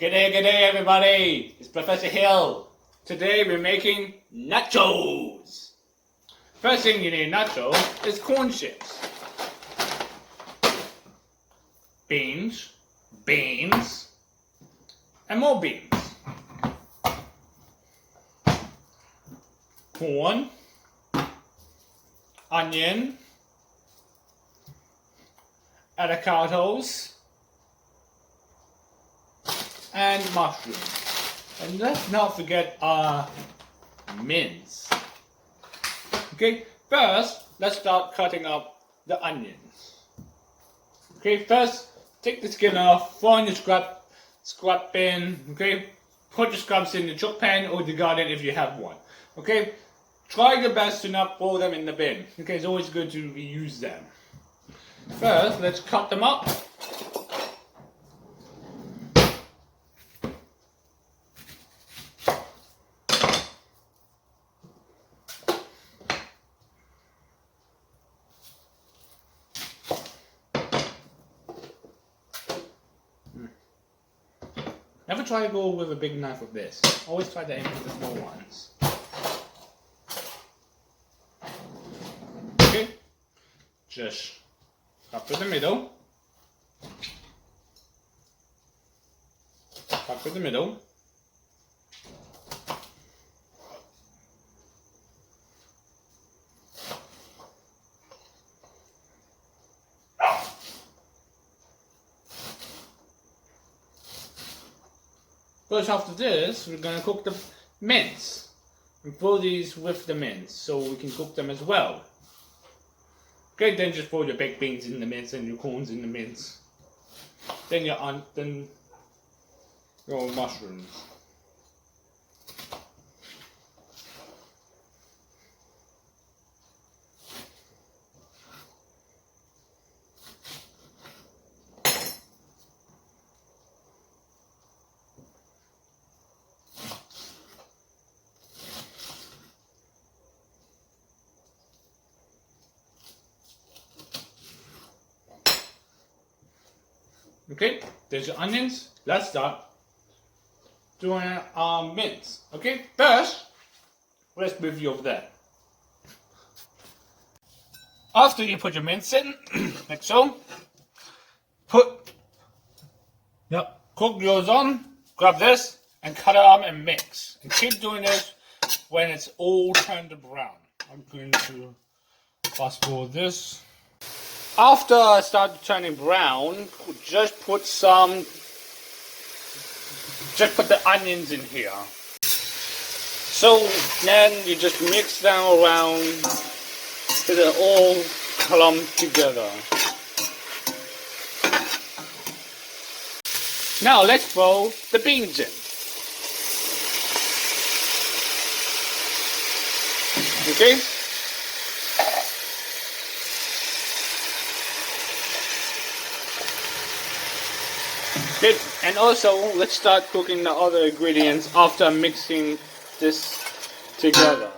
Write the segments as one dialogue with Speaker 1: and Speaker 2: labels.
Speaker 1: G'day everybody! It's Professor Hill. Today we're making nachos. First thing you need nacho is corn chips. Beans, and more beans. Corn, onion, avocados, and mushrooms. And let's not forget our mince. Okay, first let's start cutting up the onions. Okay, first take the skin off, throw in the scrap bin. Okay, put the scraps in the chook pan or the garden if you have one. Okay, try your best to not throw them in the bin. Okay, it's always good to reuse them. First, let's cut them up. Never try to go with a big knife with this. Always try to aim for the small ones. Okay, just cut through the middle. Cut through the middle. First, after this, we're going to cook the mince. And throw these with the mince so we can cook them as well. Okay, then just throw your baked beans in the mince and your corns in the mince. Then your mushrooms. Okay, there's your onions. Let's start doing our mince. Okay, first, let's move you over there. After you put your mince in, like so, cook yours on, grab this, and cut it up and mix. And keep doing this when it's all turned brown. I'm going to fast forward this. After it started turning brown, just put the onions in here. So then you just mix them around so they're all clumped together. Now let's throw the beans in. Okay? Okay, and also let's start cooking the other ingredients after mixing this together.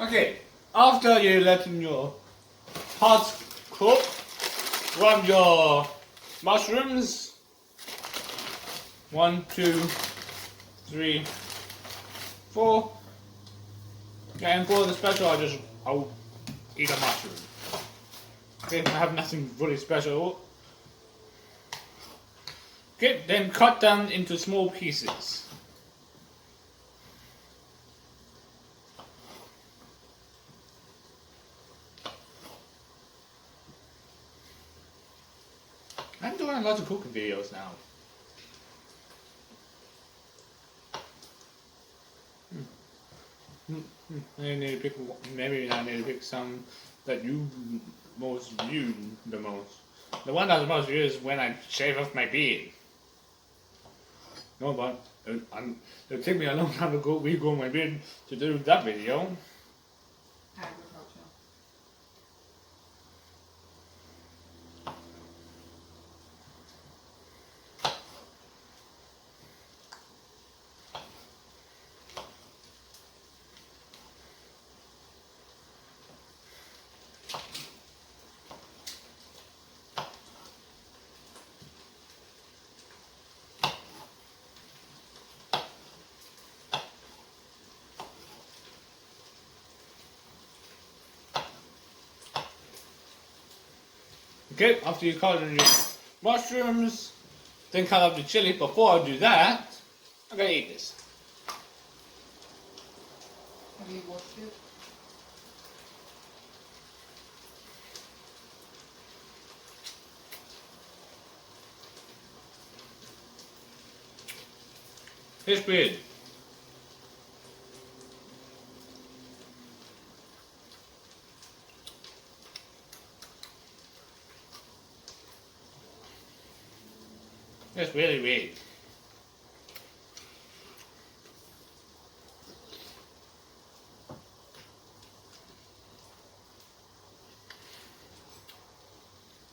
Speaker 1: Okay, after you're letting your parts cook, grab your mushrooms. 1, 2, 3, 4. And for the special, I'll eat a mushroom. Okay, I have nothing really special. Okay, then cut them into small pieces. I'm doing lots of cooking videos now. Maybe I need to pick some that you most viewed the most. The one that's most viewed is when I shave off my beard. No, but it'll take me a long time to regrow my beard to do that video.
Speaker 2: Agriculture.
Speaker 1: Okay, after you cut in your mushrooms, then cut up the chili. Before I do that, I'm gonna eat this.
Speaker 2: Have you washed it?
Speaker 1: It's weird. It's really weird.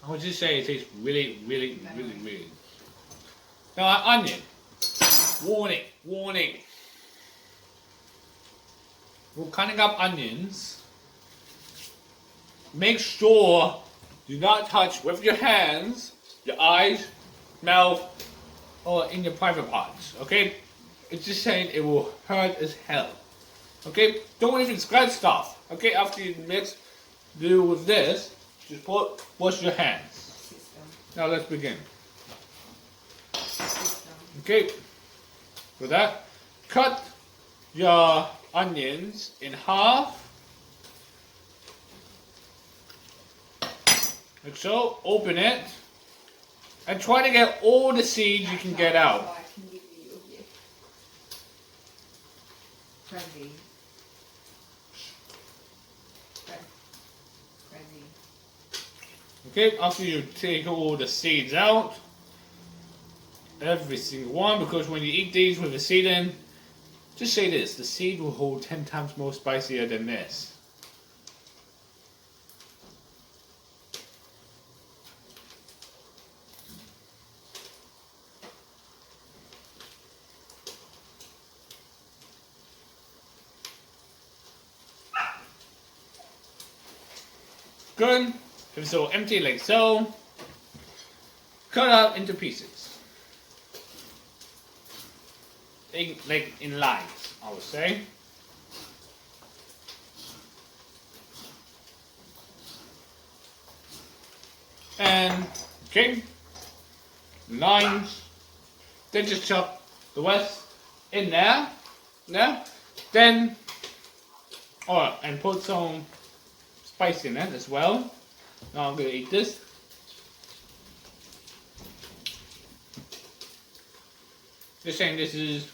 Speaker 1: I would just say it tastes really, really, really weird. Now, onion. Warning, warning. When cutting up onions, make sure do not touch with your hands, your eyes, mouth, or in your private parts. Okay? It's just saying it will hurt as hell. Okay? Don't even scratch stuff. Okay? After you do with this, just wash your hands.
Speaker 2: System.
Speaker 1: Now let's begin.
Speaker 2: System.
Speaker 1: Okay? With that, cut your onions in half. Like so. Open it. And try to get all the seeds you can get out.
Speaker 2: I can give you a gift. Friendly. Friendly.
Speaker 1: Okay, after you take all the seeds out, every single one, because when you eat these with the seed in, just say this, the seed will hold 10 times more spicier than this. Good. If it's all empty like so, cut out into pieces. Like in lines, I would say. And, okay, lines. Then just chop the rest in there. Then, and put some spice in it as well. Now I'm gonna eat this. Just saying this is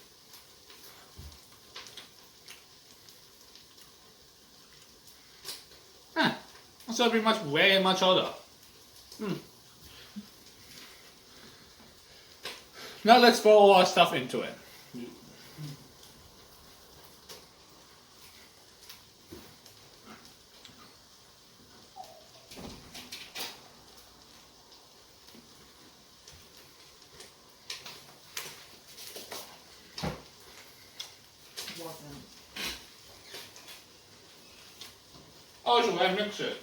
Speaker 1: that's pretty much way much older. Now let's throw all our stuff into it.
Speaker 2: Wasn't.
Speaker 1: Oh, so I mix it.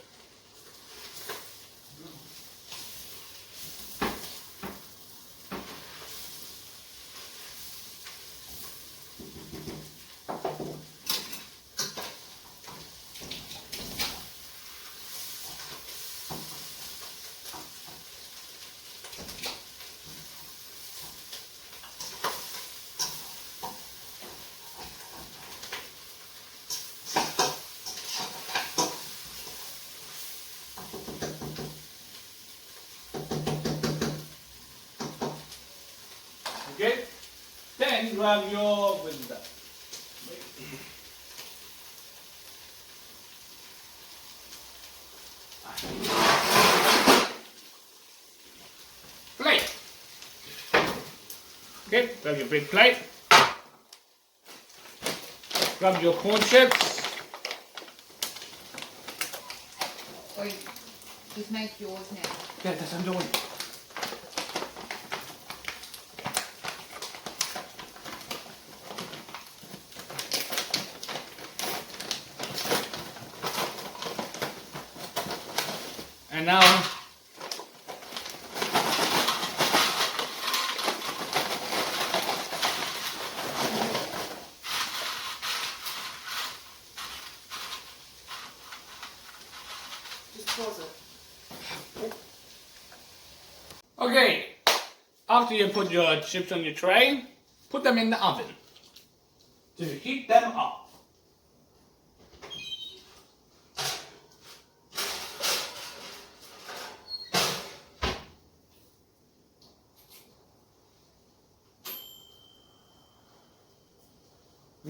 Speaker 1: Okay? Then you have your window. Plate. Okay, grab your big plate. Grab your corn chips.
Speaker 2: Wait, just make yours now.
Speaker 1: Yeah, that's what I'm doing. And now,
Speaker 2: Just pause it.
Speaker 1: Okay, after you put your chips on your tray, put them in the oven to heat them up.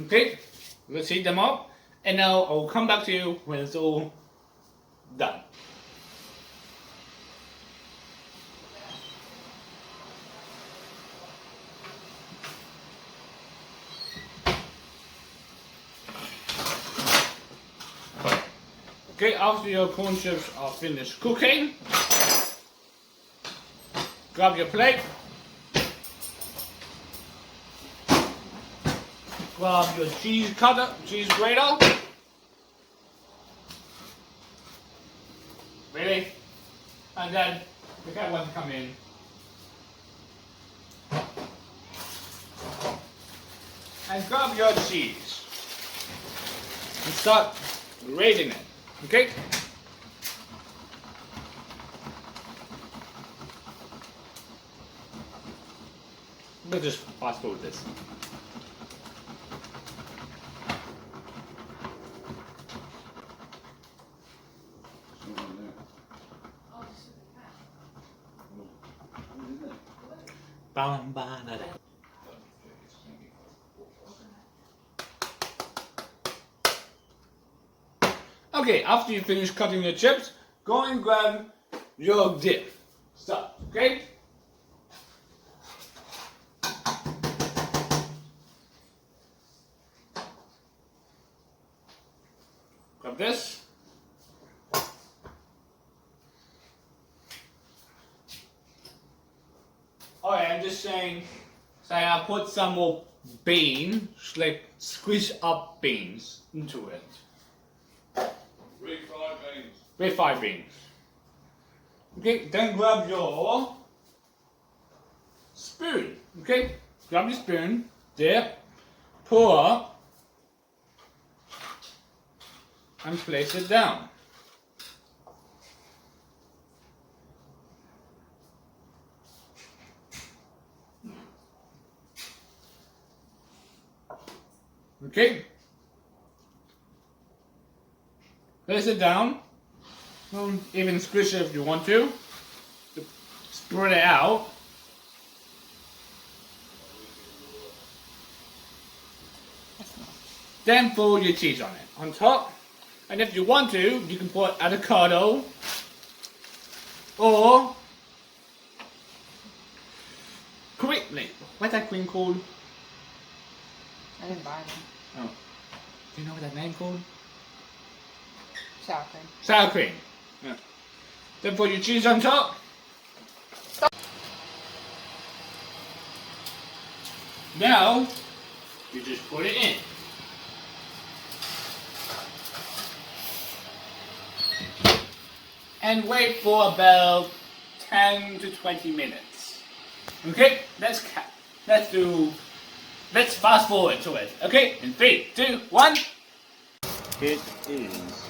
Speaker 1: Okay, let's heat them up, and now I'll come back to you when it's all done. Okay, after your corn chips are finished cooking, grab your plate, grab your cheese cutter, cheese grater. Ready? And then the cat wants to come in. And grab your cheese and start grating it. Okay? We'll just fast forward this. Okay, after you finish cutting your chips, go and grab your dip. Stop, okay? Grab this. Oh yeah, I'm just saying, say I put some more beans, like squish up beans into it.
Speaker 3: Refried beans.
Speaker 1: Refried beans. Okay, then grab your spoon. Okay, grab your spoon, dip, pour, and place it down. Okay. Place it down. Don't even squish it if you want to. Spread it out. Then fold your cheese on it, on top. And if you want to, you can put avocado or cream. What's that cream called?
Speaker 2: I didn't buy them.
Speaker 1: Oh, do you know what that name called?
Speaker 2: Sour cream.
Speaker 1: Sour cream. Yeah. Then put your cheese on top. Now, you just put it in. And wait for about 10 to 20 minutes. Okay, let's fast forward to it. Okay, in 3, 2, 1. It is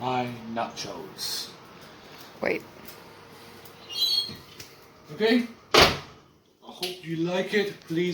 Speaker 1: my nachos.
Speaker 2: Wait.
Speaker 1: Okay? I hope you like it. Please